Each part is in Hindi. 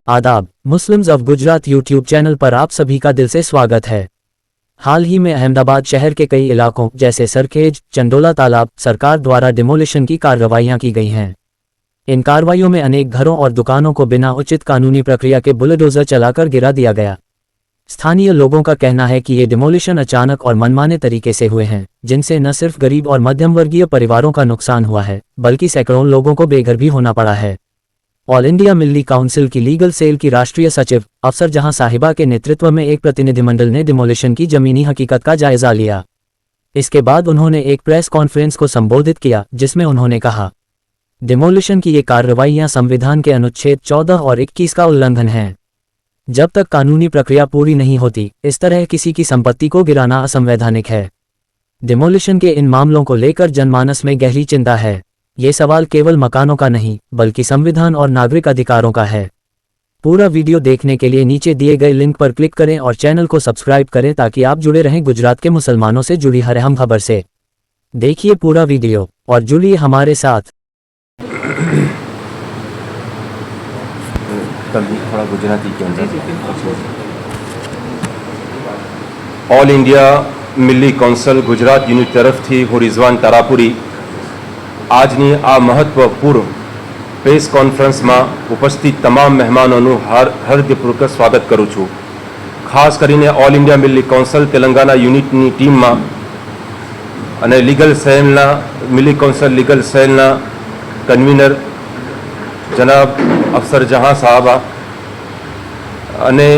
आदाब। Muslims of Gujarat YouTube channel पर आप सभी का दिल से स्वागत है। हाल ही में अहमदाबाद शहर के कई इलाकों जैसे सरखेज, चंडोला तालाब सरकार द्वारा डिमोलिशन की कार्रवाइयां की गई हैं। इन कार्रवाइयों में अनेक घरों और दुकानों को बिना उचित कानूनी प्रक्रिया के बुलडोजर चलाकर गिरा दिया गया। स्थानीय लोगों का कहना है कि ये डिमोलिशन अचानक और मनमाने तरीके से हुए हैं, जिनसे न सिर्फ गरीब और मध्यम वर्गीय परिवारों का नुकसान हुआ है, बल्कि सैकड़ों लोगों को बेघर भी होना पड़ा है। ऑल इंडिया मिल्ली काउंसिल की लीगल सेल की राष्ट्रीय सचिव अफसर जहां साहिबा के नेतृत्व में एक प्रतिनिधिमंडल ने डिमोलिशन की जमीनी हकीकत का जायजा लिया। इसके बाद उन्होंने एक प्रेस कॉन्फ्रेंस को संबोधित किया, जिसमें उन्होंने कहा, डिमोलिशन की ये कार्रवाइयां संविधान के अनुच्छेद 14 और 21 का उल्लंघन है। जब तक कानूनी प्रक्रिया पूरी नहीं होती, इस तरह किसी की संपत्ति को गिराना असंवैधानिक है। डिमोलिशन के इन मामलों को लेकर जनमानस में गहरी चिंता है। ये सवाल केवल मकानों का नहीं, बल्कि संविधान और नागरिक अधिकारों का है। पूरा वीडियो देखने के लिए नीचे दिए गए लिंक पर क्लिक करें और चैनल को सब्सक्राइब करें ताकि आप जुड़े रहें गुजरात के मुसलमानों से जुड़ी हर अहम खबर से। देखिए पूरा वीडियो और जुड़िए हमारे साथ। थोड़ा गुजराती के अंदर ऑल इंडिया मिल्ली काउंसिल गुजरात यूनिट तरफ थी હું રિઝવાન તારાપુરી આજની આ મહત્વપૂર્ણ પ્રેસ કોન્ફરન્સમાં ઉપસ્થિત તમામ મહેમાનોનું હાર્દિકપૂર્વક સ્વાગત કરું છું। ખાસ કરીને all India Milli council Telangana યુનિટની ટીમમાં અને લીગલ સેલના મિલ્લી કાઉન્સિલ લીગલ સેલના કન્વીનર જનાબ અફસર જહાં સાહબા અને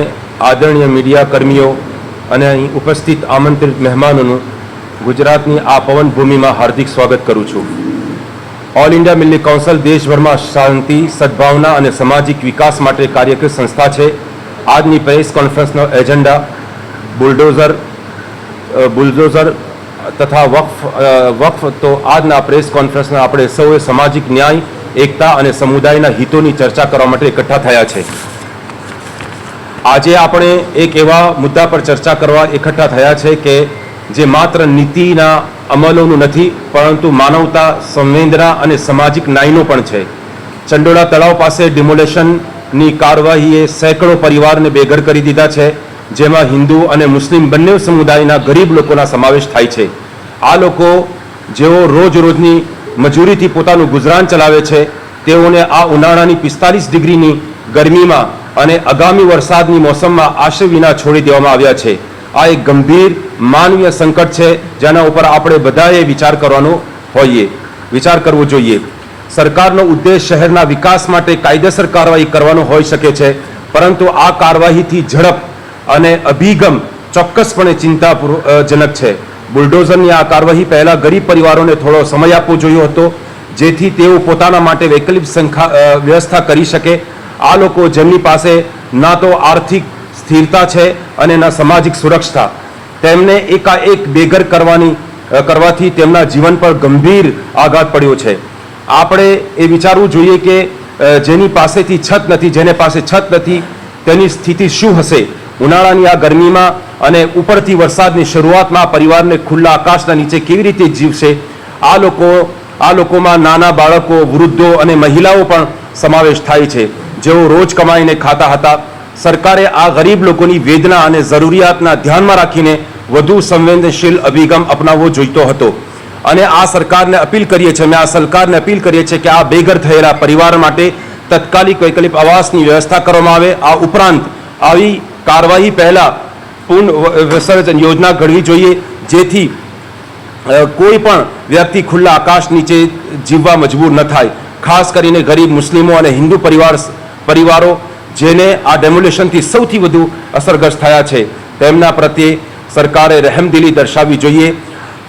આદરણીય મીડિયા કર્મીઓ અને અહીં ઉપસ્થિત આમંત્રિત મહેમાનોનું ગુજરાતની આ પવનભૂમિમાં હાર્દિક સ્વાગત કરું છું। ઓલ ઇન્ડિયા મિલ્લી કાઉન્સિલ દેશભરમાં શાંતિ, સદભાવના અને સામાજિક વિકાસ માટે કાર્યરત સંસ્થા છે। આજની પ્રેસ કોન્ફરન્સનો એજન્ડા બુલડોઝર તથા વક્ફ તો આજના પ્રેસ કોન્ફરન્સમાં આપણે સૌએ સામાજિક ન્યાય, એકતા અને સમુદાયના હિતોની ચર્ચા કરવા માટે એકઠા થયા છે। આજે આપણે એક એવા મુદ્દા પર ચર્ચા કરવા એકઠા થયા છે કે જે માત્ર નીતિના અમલોનું નથી, પરંતુ માનવતા, સંવેદના અને સામાજિક ન્યાયનો પણ છે। ચંડોળા તળાવ પાસે ડિમોલેશનની કાર્યવાહીએ સેંકડો પરિવારને બેઘર કરી દીધા છે, જેમાં હિન્દુ અને મુસ્લિમ બંને સમુદાયના ગરીબ લોકોના સમાવેશ થાય છે। આ લોકો જેઓ રોજની મજૂરીથી પોતાનું ગુજરાન ચલાવે છે, તેઓને આ ઉનાળાની 45 ડિગ્રીની ગરમીમાં અને આગામી વરસાદની મોસમમાં આશ્રય વિના છોડી દેવામાં આવ્યા છે। આ એક ગંભીર માનવીય સંકટ છે, જેના ઉપર આપણે બધાએ વિચાર કરવો જોઈએ। સરકારનો ઉદ્દેશ શહેરના વિકાસ માટે કાયદેસર કાર્યવાહી કરવાનો હોઈ શકે છે, પરંતુ આ કાર્યવાહીથી ઝડપ અને અભિગમ ચોક્કસપણે ચિંતાજનક છે। બુલડોઝરની આ કાર્યવાહી પહેલા ગરીબ પરિવારોને થોડો સમય આપવો જોઈએ હતો, જેથી તેઓ પોતાના માટે વૈકલ્પિક વ્યવસ્થા કરી શકે। આ લોકો જેમની પાસે ના તો આર્થિક સ્થિરતા છે અને ના સામાજિક સુરક્ષા, તેમને એકાએક બેઘર કરવાથી તેમના જીવન પર ગંભીર આઘાત પડ્યો છે। આપણે એ વિચારવું જોઈએ કે જેની પાસેથી છત નથી, જેને પાસે છત નથી, તેની સ્થિતિ શું હશે। ઉનાળાની આ ગરમીમાં અને ઉપરથી વરસાદની શરૂઆતમાં પરિવારને ખુલ્લા આકાશના નીચે કેવી રીતે જીવશે। આ લોકોમાં નાના બાળકો, વૃદ્ધો અને મહિલાઓ પણ સમાવેશ થાય છે, જેઓ રોજ કમાઈને ખાતા હતા। સરકારે આ ગરીબ લોકોની વેદના અને જરૂરિયાતના ધ્યાનમાં રાખીને વધુ સંવેદનશીલ અભિગમ અપનાવવો જોઈતો હતો। અને આ સરકારને અપીલ કરીએ છીએ, અમે આ સરકારને અપીલ કરીએ છીએ કે આ બેઘર થયેલા પરિવાર માટે તાત્કાલિક વૈકલ્પિક આવાસની વ્યવસ્થા કરવામાં આવે। આ ઉપરાંત આવી કાર્યવાહી પહેલા પૂર્ણ વિસર્જન યોજના ઘડવી જોઈએ, જેથી કોઈ પણ વ્યક્તિ ખુલ્લા આકાશ નીચે જીવવા મજબૂર ન થાય। ખાસ કરીને ગરીબ મુસ્લિમો અને હિન્દુ પરિવારો જેને આ ડેમોલેશનથી સૌથી વધુ અસરગ્રસ્ત થયા છે, તેમના પ્રત્યે સરકારે રહેમદિલી દર્શાવવી જોઈએ।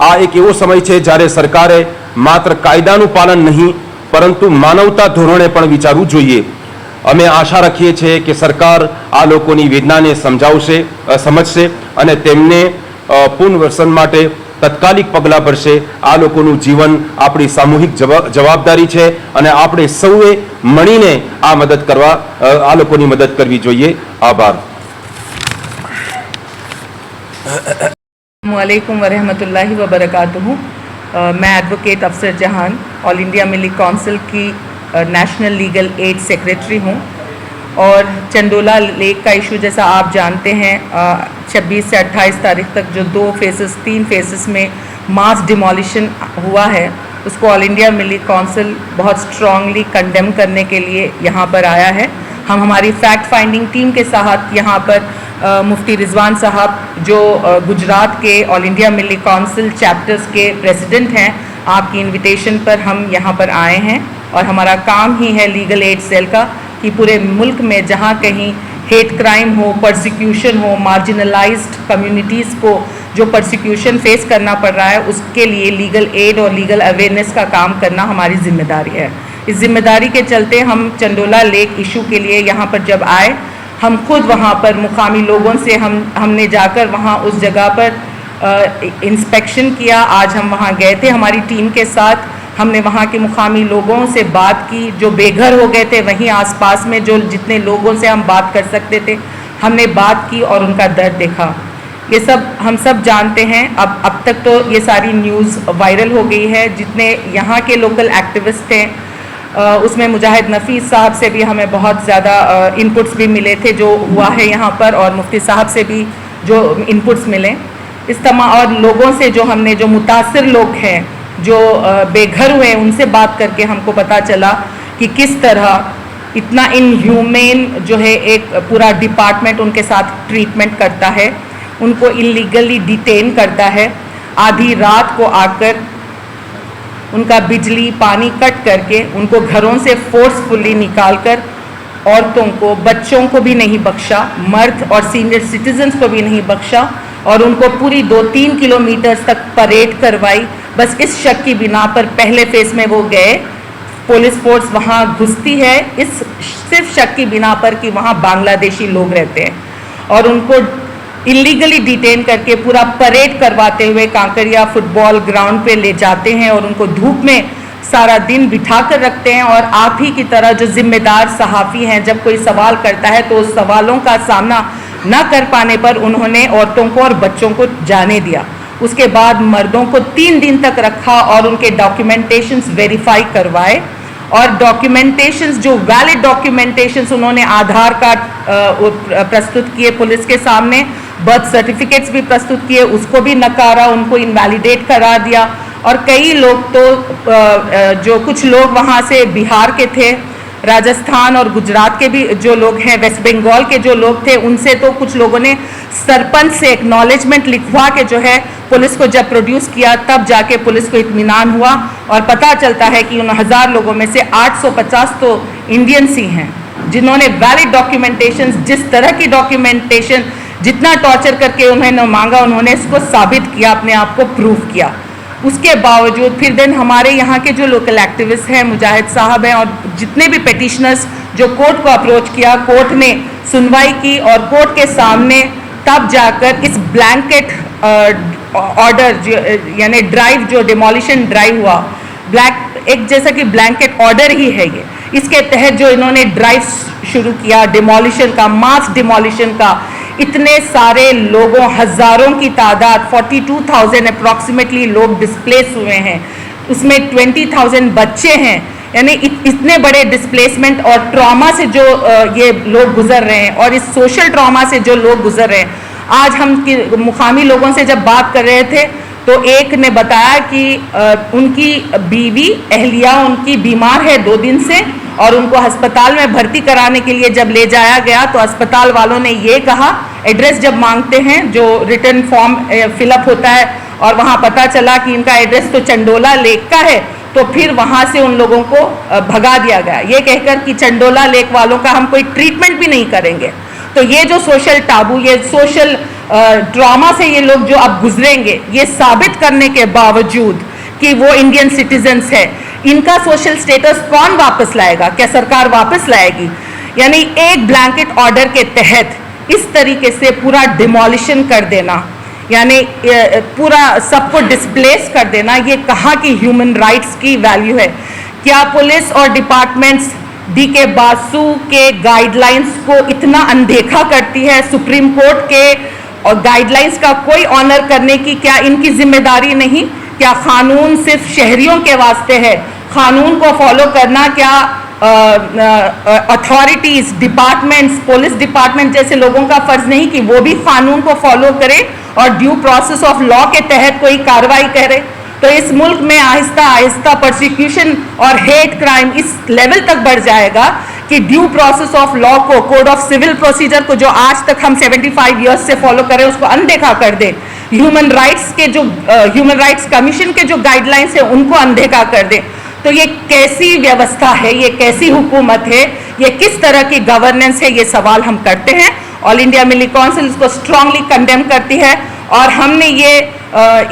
આ એક એવો સમય છે જ્યારે સરકારે માત્ર કાયદાનું પાલન નહીં, પરંતુ માનવતા ધોરણે પણ વિચારવું જોઈએ। અમે આશા રાખીએ છીએ કે સરકાર આ લોકોની વેદનાને સમજશે અને તેમને પુનર્વસન માટે તાત્કાલિક પગલાં ભરશે। આ લોકોનું જીવન આપણી સામૂહિક જવાબદારી છે અને આપણે સૌએ મળીને આ લોકોની મદદ કરવી જોઈએ। આભાર। अस्सलामुअलैकुम वरहमतुल्लाहि वबरकातुहू। मैं एडवोकेट अफसर जहान ऑल इंडिया मिल्ली काउंसिल की नेशनल लीगल एड सेक्रेटरी हूँ। और चंडोला लेक का इशू जैसा आप जानते हैं 26 से 28 तारीख तक जो 3 फेसेस में मास डिमोलिशन हुआ है, उसको ऑल इंडिया मिली काउंसिल बहुत स्ट्रांगली कंडेम करने के लिए यहाँ पर आया है। हम हमारी फैक्ट फाइंडिंग टीम के साथ यहाँ पर मुफ्ती रिजवान साहब जो गुजरात के ऑल इंडिया मिली काउंसिल चैप्टर्स के प्रेसिडेंट हैं, आपकी इनविटेशन पर हम यहाँ पर आए हैं और हमारा काम ही है लीगल एड सेल का कि पूरे मुल्क में जहाँ कहीं हेट क्राइम हो, परसिक्यूशन हो, मार्जिनलाइज्ड कम्युनिटीज़ को जो परसिक्यूशन फेस करना पड़ रहा है, उसके लिए लीगल एड और लीगल अवेयरनेस का काम करना हमारी जिम्मेदारी है। इस जिम्मेदारी के चलते हम चंडोला लेक इशू के लिए यहाँ पर जब आए, हम खुद वहाँ पर मुकामी लोगों से हमने जाकर वहाँ उस जगह पर इंस्पेक्शन किया। आज हम वहाँ गए थे हमारी टीम के साथ, हमने वहाँ के मुकामी लोगों से बात की जो बेघर हो गए थे, वहीं आसपास में जो जितने लोगों से हम बात कर सकते थे हमने बात की और उनका दर्द देखा। ये सब हम सब जानते हैं। अब तक तो ये सारी न्यूज़ वायरल हो गई है। जितने यहाँ के लोकल एक्टिविस्ट थे उसमें मुजाहिद नफीस साहब से भी हमें बहुत ज़्यादा इनपुट्स भी मिले थे जो हुआ है यहाँ पर, और मुफ्ती साहब से भी जो इनपुट्स मिले इस तमाम, और लोगों से जो हमने जो मुतासिर लोग हैं जो बेघर हुए उनसे बात करके हमको पता चला कि किस तरह इतना इनह्यूमेन जो है एक पूरा डिपार्टमेंट उनके साथ ट्रीटमेंट करता है, उनको इलीगली डिटेन करता है, आधी रात को आकर उनका बिजली पानी कट करके उनको घरों से फोर्सफुली निकालकर औरतों को, बच्चों को भी नहीं बख्शा, मर्द और सीनियर सिटीजन्स को भी नहीं बख्शा, और उनको पूरी 2-3 किलोमीटर तक परेड करवाई। बस इस शक की बिना पर पहले फेज में वो गए, पुलिस फोर्स वहाँ घुसती है इस सिर्फ शक की बिना पर कि वहाँ बांग्लादेशी लोग रहते हैं, और उनको इलीगली डिटेन करके पूरा परेड करवाते हुए कांकरिया फुटबॉल ग्राउंड पे ले जाते हैं और उनको धूप में सारा दिन बिठा कर रखते हैं। और आप ही की तरह जो जिम्मेदार सहाफ़ी हैं, जब कोई सवाल करता है तो उस सवालों का सामना न कर पाने पर उन्होंने औरतों को और बच्चों को जाने दिया। उसके बाद मर्दों को 3 दिन तक रखा और उनके डॉक्यूमेंटेशंस वेरीफाई करवाए, और डॉक्यूमेंटेशंस जो वैलिड डॉक्यूमेंटेशंस उन्होंने आधार कार्ड प्रस्तुत किए पुलिस के सामने, बर्थ सर्टिफिकेट्स भी प्रस्तुत किए, उसको भी नकारा, उनको इनवैलिडेट करा दिया। और कई लोग तो जो कुछ लोग वहाँ से बिहार के थे, राजस्थान और गुजरात के भी जो लोग हैं, वेस्ट बंगाल के जो लोग थे, उनसे तो कुछ लोगों ने सरपंच से एक्नॉलेजमेंट लिखवा के जो है पुलिस को जब प्रोड्यूस किया, तब जाके पुलिस को इत्मीनान हुआ और पता चलता है कि उन 1000 लोगों में से 850 तो इंडियंस ही हैं जिन्होंने वैलिड डॉक्यूमेंटेशन, जिस तरह की डॉक्यूमेंटेशन, जितना टॉर्चर करके उन्होंने मांगा, उन्होंने इसको साबित किया, अपने आप को प्रूव किया। उसके बावजूद फिर देन हमारे यहाँ के जो लोकल एक्टिविस्ट हैं, मुजाहिद साहब हैं, और जितने भी पिटिशनर्स जो कोर्ट को अप्रोच किया, कोर्ट ने सुनवाई की और कोर्ट के सामने तब जाकर इस ब्लैंकेट ऑर्डर यानी ड्राइव, जो डिमोलिशन ड्राइव हुआ, एक जैसा कि ब्लैंकेट ऑर्डर ही है ये, इसके तहत जो इन्होंने ड्राइव शुरू किया डिमोलिशन का, मास डिमोलिशन का, इतने सारे लोगों, हज़ारों की तादाद, 42,000 अप्रॉक्सीमेटली लोग डिस्प्लेस हुए हैं, उसमें 20,000 बच्चे हैं। यानी इतने बड़े डिस्प्लेसमेंट और ट्रॉमा से जो ये लोग गुजर रहे हैं, और इस सोशल ट्रॉमा से जो लोग गुजर रहे हैं, आज हम मुकामी लोगों से जब बात कर रहे थे तो एक ने बताया कि उनकी बीवी अहलिया उनकी बीमार है 2 दिन से, और उनको अस्पताल में भर्ती कराने के लिए जब ले जाया गया तो अस्पताल वालों ने ये कहा, एड्रेस जब मांगते हैं, जो रिटर्न फॉर्म फिलअप होता है, और वहाँ पता चला कि इनका एड्रेस तो चंडोला लेक का है, तो फिर वहाँ से उन लोगों को भगा दिया गया, ये कहकर कि चंडोला लेक वालों का हम कोई ट्रीटमेंट भी नहीं करेंगे। तो ये जो सोशल टाबू, ये सोशल ट्रॉमा से ये लोग जो अब गुजरेंगे, ये साबित करने के बावजूद कि वो इंडियन सिटीजन्स है, इनका सोशल स्टेटस कौन वापस लाएगा? क्या सरकार वापस लाएगी? यानी एक ब्लैंकेट ऑर्डर के तहत इस तरीके से पूरा डिमोलिशन कर देना, यानी पूरा सबको डिस्प्लेस कर देना, ये कहाँ की ह्यूमन राइट्स की वैल्यू है? क्या पुलिस और डिपार्टमेंट्स DK बासु के गाइडलाइंस को इतना अनदेखा करती है? सुप्रीम कोर्ट के और गाइडलाइंस का कोई ऑनर करने की क्या इनकी जिम्मेदारी नहीं? क्या कानून सिर्फ शहरियों के वास्ते है? कानून को फॉलो करना क्या अथॉरिटीज, डिपार्टमेंट्स, पुलिस डिपार्टमेंट जैसे लोगों का फर्ज नहीं कि वो भी कानून को फॉलो करे और ड्यू प्रोसेस ऑफ लॉ के तहत कोई कार्रवाई करे। तो इस मुल्क में आहिस्ता आहिस्ता प्रोसिक्यूशन और हेट क्राइम इस लेवल तक बढ़ जाएगा कि ड्यू प्रोसेस ऑफ लॉ को, कोड ऑफ सिविल प्रोसीजर को जो आज तक हम 75 ईयर्स से फॉलो करें उसको अनदेखा कर दें, ह्यूमन राइट्स कमीशन के जो गाइडलाइंस है उनको अनदेखा कर दें। तो ये कैसी व्यवस्था है, ये कैसी हुकूमत है, ये किस तरह की गवर्नेंस है, ये सवाल हम करते हैं। ऑल इंडिया मिली काउंसिल इसको स्ट्रांगली कंडेम करती है और हमने ये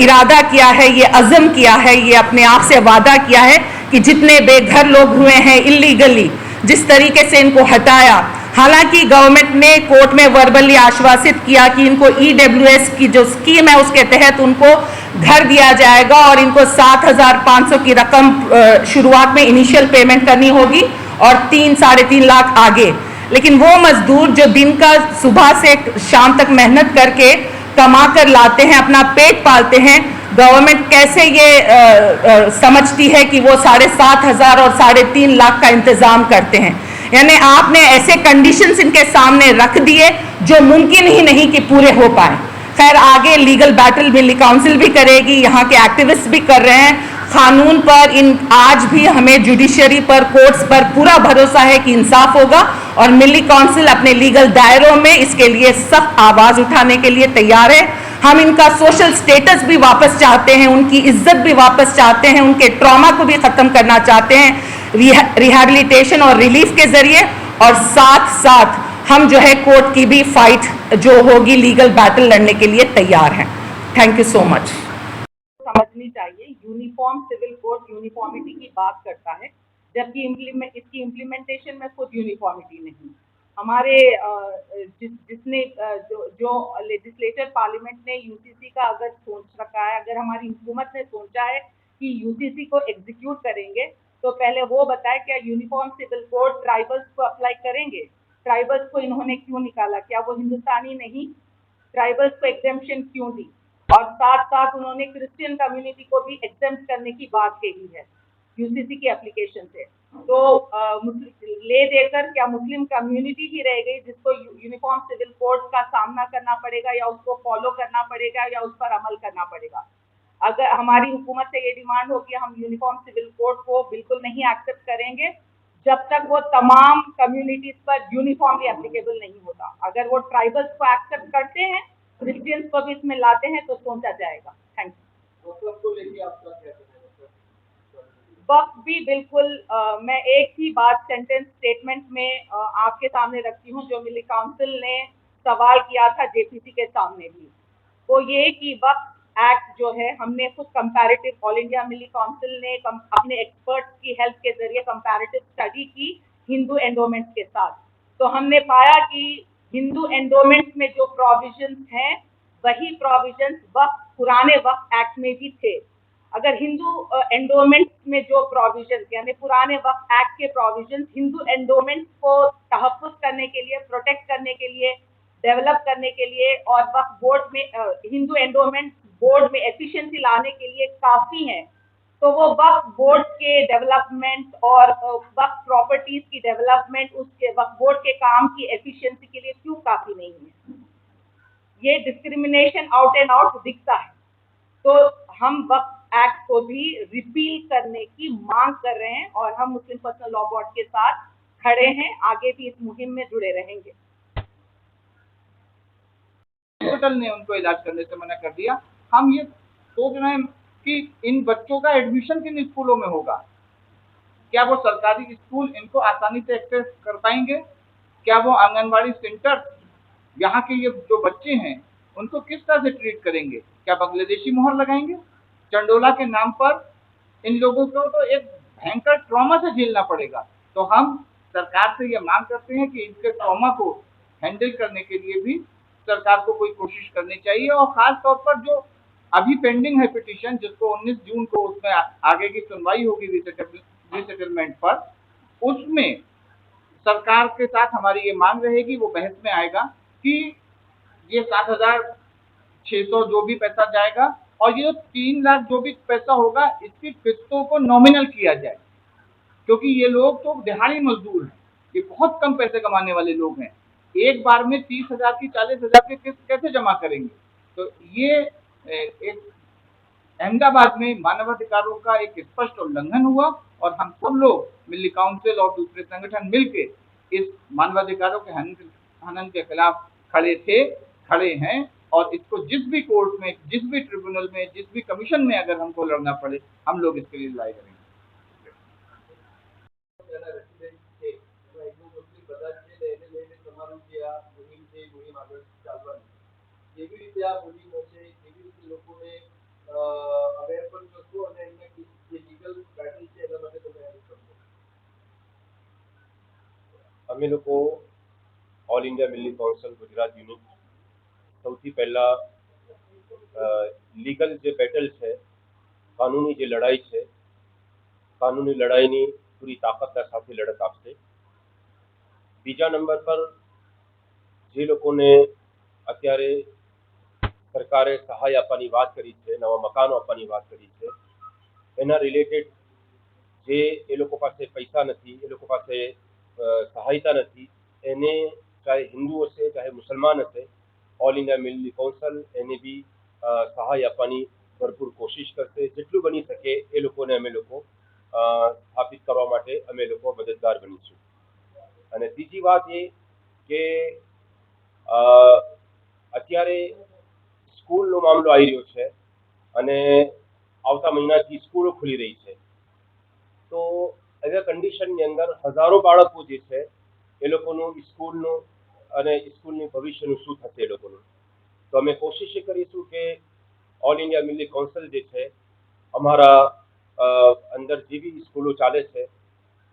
इरादा किया है, ये अज़म किया है, ये अपने आप से वादा किया है कि जितने बेघर लोग हुए हैं इलीगली, जिस तरीके से इनको हटाया, हालांकि गवर्नमेंट ने कोर्ट में वर्बली आश्वासित किया कि इनको EWS की जो स्कीम है उसके तहत उनको घर दिया जाएगा और इनको 7,500 की रकम शुरुआत में इनिशियल पेमेंट करनी होगी और 3-3.5 लाख आगे। लेकिन वो मजदूर जो दिन का सुबह से शाम तक मेहनत करके कमा कर लाते हैं, अपना पेट पालते हैं, गवर्नमेंट कैसे ये समझती है कि वो 7,500 और 3.5 लाख का इंतजाम करते हैं। यानी आपने ऐसे कंडीशंस इनके सामने रख दिए जो मुमकिन ही नहीं कि पूरे हो पाए। खैर आगे लीगल बैटल मिली काउंसिल भी करेगी, यहाँ के एक्टिविस्ट भी कर रहे हैं कानून पर। आज भी हमें जुडिशरी पर, कोर्ट्स पर पूरा भरोसा है कि इंसाफ होगा और मिली काउंसिल अपने लीगल दायरों में इसके लिए सख्त आवाज उठाने के लिए तैयार है। हम इनका सोशल स्टेटस भी वापस चाहते हैं, उनकी इज्जत भी वापस चाहते हैं, उनके ट्रॉमा को भी खत्म करना चाहते हैं रिहैबिलिटेशन और रिलीफ के जरिए, और साथ साथ हम जो है कोर्ट की भी फाइट जो होगी लीगल बैटल लड़ने के लिए तैयार हैं। Thank you so much. समझनी चाहिए यूनिफॉर्म सिविल कोड यूनिफॉर्मिटी की बात करता है, जबकि इसकी इम्प्लीमेंटेशन में खुद यूनिफॉर्मिटी नहीं। हमारे जिसने जो लेजिस्लेचर पार्लियामेंट ने यूसीसी का अगर सोच रखा है, अगर हमारी हुकूमत ने सोचा है कि यूसीसी को एग्जीक्यूट करेंगे, तो पहले वो बताए क्या यूनिफॉर्म सिविल कोड ट्राइबल्स को अप्लाई करेंगे? ट्राइबल्स को इन्होंने क्यों निकाला? क्या वो हिंदुस्तानी नहीं? ट्राइबल्स को एग्जेम्पशन क्यों दी? और साथ साथ उन्होंने क्रिश्चियन कम्युनिटी को भी एग्जेम्प्ट करने की बात कही है यूसीसी की एप्लीकेशन से। तो ले देकर क्या मुस्लिम कम्युनिटी ही रह गई जिसको यूनिफॉर्म सिविल कोड का सामना करना पड़ेगा, या उसको फॉलो करना पड़ेगा, या उस पर अमल करना पड़ेगा? अगर हमारी हुकूमत से ये डिमांड हो कि हम यूनिफॉर्म सिविल कोड को बिल्कुल नहीं एक्सेप्ट करेंगे जब तक वो तमाम कम्युनिटीज पर यूनिफॉर्मली एप्लीकेबल नहीं होता। अगर वो ट्राइबल्स को एक्सेप्ट करते हैं, क्रिश्चियंस को भी इसमें लाते हैं, तो सोचा जाएगा। Thank you. वक्त भी बिल्कुल मैं एक ही बात सेंटेंस स्टेटमेंट में आपके सामने रखती हूँ जो मिली काउंसिल ने सवाल किया था जेपीसी के सामने भी, वो ये कि वक्त एक्ट जो है हमने खुद कंपैरेटिव, ऑल इंडिया मिली काउंसिल ने अपने एक्सपर्ट्स की हेल्प के जरिए कंपैरेटिव स्टडी की हिंदू एंडोमेंट्स के साथ, तो हमने पाया कि हिंदू एंडोमेंट्स में जो प्रोविजंस हैं वही प्रोविजंस पुराने वक्फ एक्ट में भी थे। अगर हिंदू एंडोमेंट्स में जो प्रोविजंस यानी पुराने वक्फ एक्ट के प्रोविजंस हिंदू एंडोमेंट्स को तहफ़्फ़ुज़ करने के लिए, प्रोटेक्ट करने के लिए, डेवलप करने के लिए और वक्फ बोर्ड में हिंदू एंडोमेंट बोर्ड में एफिशिएंसी लाने के लिए काफ़ी हैं, तो वो वक्फ बोर्ड के डेवलपमेंट और वक्फ प्रॉपर्टीज की डेवलपमेंट, उसके वक्फ बोर्ड के काम की एफिशिएंसी के लिए क्यों काफ़ी नहीं है? ये डिस्क्रिमिनेशन आउट एंड आउट दिखता है। तो हम वक्फ एक्ट को भी रिपील करने की मांग कर रहे हैं और हम मुस्लिम पर्सनल लॉ बोर्ड के साथ खड़े हैं, आगे भी इस मुहिम में जुड़े रहेंगे। हॉस्पिटल ने उनको इलाज करने से मना कर दिया। हम ये सोच रहे हैं कि इन बच्चों का एडमिशन किन स्कूलों में होगा? क्या वो सरकारी स्कूल इनको आसानी से एक्सेस कर पाएंगे? क्या वो आंगनबाड़ी सेंटर यहाँ के ये जो बच्चे हैं उनको किस तरह से ट्रीट करेंगे? क्या बांग्लादेशी मोहर लगाएंगे? चंडोला के नाम पर इन लोगों को तो एक भयंकर ट्रॉमा से झेलना पड़ेगा। तो हम सरकार से ये मांग करते हैं कि इनके ट्रॉमा को हैंडल करने के लिए भी सरकार को कोई कोशिश करनी चाहिए, और खास तौर पर जो अभी पेंडिंग है पिटीशन, जिसको 19 जून को उसमें आगे की सुनवाई होगी रिसेटलमेंट पर, उसमें सरकार के साथ हमारी ये मांग रहेगी, वो बहस में आएगा कि ये 7,600 जो भी पैसा जाएगा और ये 3 लाख जो भी पैसा होगा इसकी किस्तों को नॉमिनल किया जाए। क्योंकि ये लोग तो दिहाड़ी मजदूर हैं, ये बहुत कम पैसे कमाने वाले लोग हैं। एक बार में 30,000 की 40,000 की किस्त कैसे जमा करेंगे? तो ये एक अहमदाबाद में मानवाधिकारों का एक स्पष्ट उल्लंघन हुआ और हम सब लोग मिली काउंसिल और दूसरे संगठन मिलके इस मानवाधिकारों के हनन के खिलाफ खड़े हैं और इसको जिस भी कोर्ट में, जिस भी ट्रिब्यूनल में, जिस भी कमीशन में अगर हमको लड़ना पड़े, हम लोग इसके लिए लड़ाई करेंगे। કેવી રીતે આ બોલીનો છે, કેવી રીતે લોકોને અવેર પણ કરશો અને એમને જે લીગલ બેટલ છે એના માટે તમે હેલ્પ કરશો? અમે લોકો All India Milli Council Gujarat unit સૌથી પહેલા લીગલ જે બેટલ છે, કાનૂની જે લડાઈ છે, કાનૂની લડાઈની પૂરી તાકાતના સાથે લડત આપશે. બીજા નંબર પર જે લોકોને અત્યારે સરકારે સહાય આપવાની વાત કરી છે, નવા મકાનો આપવાની વાત કરી છે, એના રિલેટેડ જે એ લોકો પાસે પૈસા નથી, એ લોકો પાસે સહાયતા નથી, એને ચાહે હિન્દુ હશે ચાહે મુસલમાન હશે, ઓલ ઇન્ડિયા મિલ્લી કાઉન્સિલ એને બી સહાય આપવાની ભરપૂર કોશિશ કરશે. જેટલું બની શકે એ લોકોને અમે લોકો સ્થાપિત કરવા માટે અમે લોકો મદદગાર બનીશું. અને ત્રીજી વાત એ કે અત્યારે સ્કૂલનો મામલો આવી રહ્યો છે અને આવતા મહિનાથી સ્કૂલો ખુલી રહી છે. તો એવા કન્ડિશનની અંદર હજારો બાળકો જે છે એ લોકોનું સ્કૂલનું અને સ્કૂલની ભવિષ્યનું શું થશે એ લોકોનું. તો અમે કોશિશ કરીશું કે ઓલ ઇન્ડિયા મિલ્લી કાઉન્સિલ જે છે અમારા અંદર જે બી સ્કૂલો ચાલે છે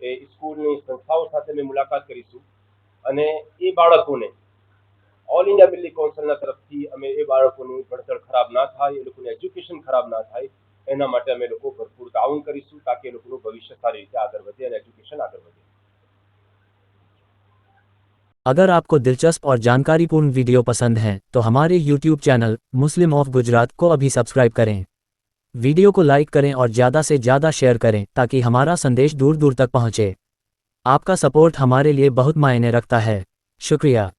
એ સ્કૂલની સંસ્થાઓ સાથે અમે મુલાકાત કરીશું અને એ બાળકોને ઓલ ઇન્ડિયા મિલ્લી કાઉન્સિલના તરફથી અમે એ બાળકોનું ભણતર ખરાબ ના થાય, એ લોકોનું એજ્યુકેશન ખરાબ ના થાય, એના માટે અમે લોકો ભરપૂર તાઉન કરીશું તાકી એ લોકોનું ભવિષ્ય સારી રીતે આગળ વધે અને એજ્યુકેશન આગળ વધે. अगर आपको दिलचस्प और जानकारीपूर्ण वीडियो पसंद हैं तो हमारे YouTube channel Muslim of Gujarat को अभी सब्सक्राइब करें. वीडियो को लाइक करें और ज़्यादा से ज़्यादा शेयर करें ताकि हमारा संदेश दूर दूर तक पहुँचे. आपका सपोर्ट हमारे लिए बहुत मायने रखता है. शुक्रिया.